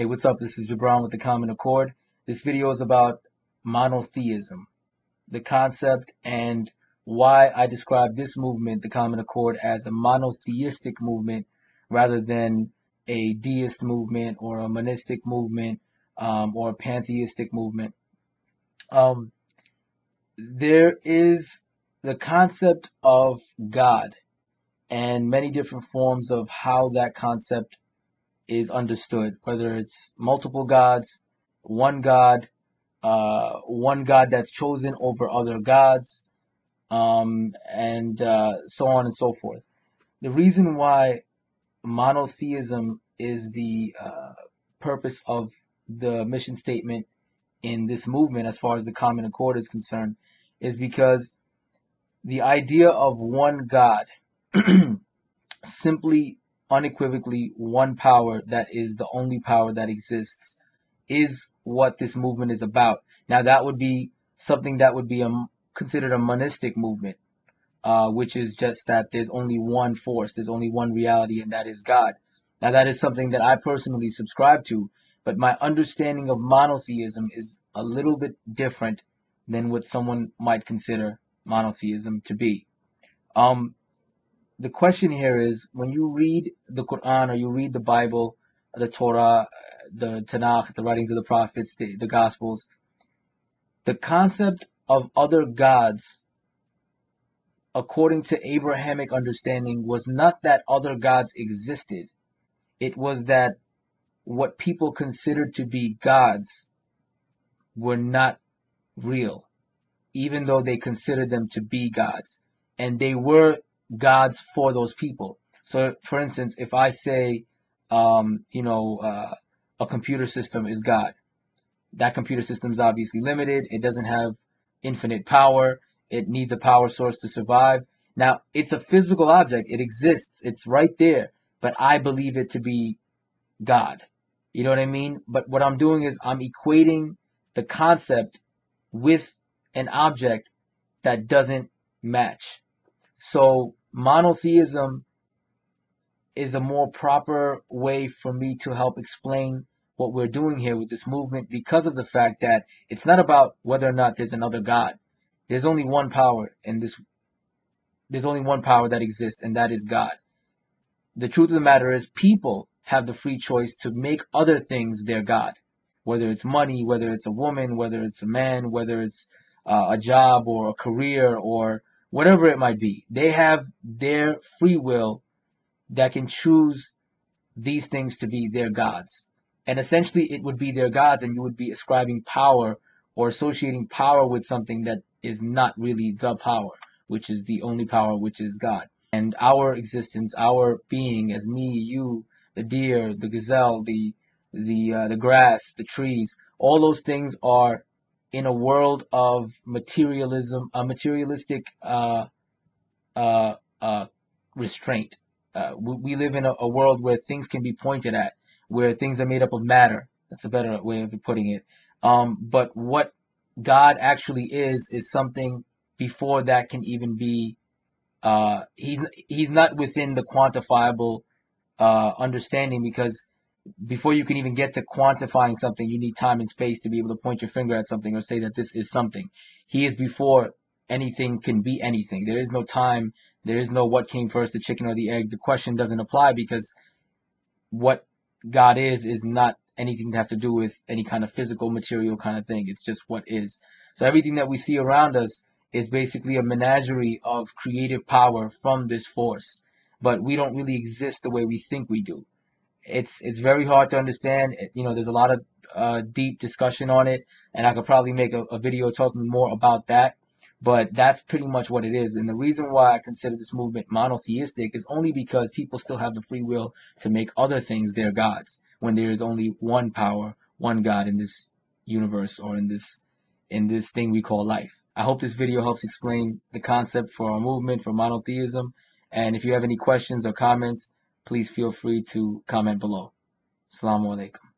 Hey, what's up? This is Jabron with the Common Accord. This video is about monotheism, the concept, and why I describe this movement, the Common Accord, as a monotheistic movement rather than a deist movement or a monistic movement or a pantheistic movement. Um, there is the concept of God and many different forms of how that concept is understood, whether it's multiple gods, one God, one God that's chosen over other gods, and so on and so forth. The reason why monotheism is the purpose of the mission statement in this movement, as far as the Common Accord is concerned, is because the idea of one God, simply unequivocally one power that is the only power that exists, is what this movement is about. Now that would be something that would be considered a monistic movement, which is just that there's only one force, there's only one reality, and that is God. Now that is something that I personally subscribe to, but my understanding of monotheism is a little bit different than what someone might consider monotheism to be. The question here is, when you read the Quran or you read the Bible, the Torah, the Tanakh, the writings of the prophets, the Gospels, the concept of other gods, according to Abrahamic understanding, was not that other gods existed. It was that what people considered to be gods were not real, even though they considered them to be gods. And they were gods for those people. So, for instance, if I say, a computer system is God, that computer system is obviously limited. It doesn't have infinite power. It needs a power source to survive. Now, it's a physical object. It exists. It's right there. But I believe it to be God. You know what I mean? But what I'm doing is I'm equating the concept with an object that doesn't match. So monotheism is a more proper way for me to help explain what we're doing here with this movement, because of the fact that it's not about whether or not there's another God. There's only one power there's only one power that exists, and that is God. The truth of the matter is, people have the free choice to make other things their God, whether it's money, whether it's a woman, whether it's a man, whether it's a job or a career or whatever it might be. They have their free will that can choose these things to be their gods. And essentially it would be their gods, and you would be ascribing power or associating power with something that is not really the power, which is the only power, which is God. And our existence, our being as me, you, the deer, the gazelle, the grass, the trees, all those things are in a world of materialism, a materialistic restraint. We live in a world where things can be pointed at, where things are made up of matter. That's a better way of putting it. But what God actually is something before that can even be. He's not within the quantifiable understanding, because before you can even get to quantifying something, you need time and space to be able to point your finger at something or say that this is something. He is before anything can be anything. There is no time. There is no what came first, the chicken or the egg. The question doesn't apply, because what God is not anything to have to do with any kind of physical, material kind of thing. It's just what is. So everything that we see around us is basically a menagerie of creative power from this force. But we don't really exist the way we think we do. It's very hard to understand. There's a lot of deep discussion on it, and I could probably make a video talking more about that. But that's pretty much what it is. And the reason why I consider this movement monotheistic is only because people still have the free will to make other things their gods, when there is only one power, one God in this universe, or in this thing we call life. I hope this video helps explain the concept for our movement, for monotheism. And if you have any questions or comments, please feel free to comment below. Assalamu alaikum.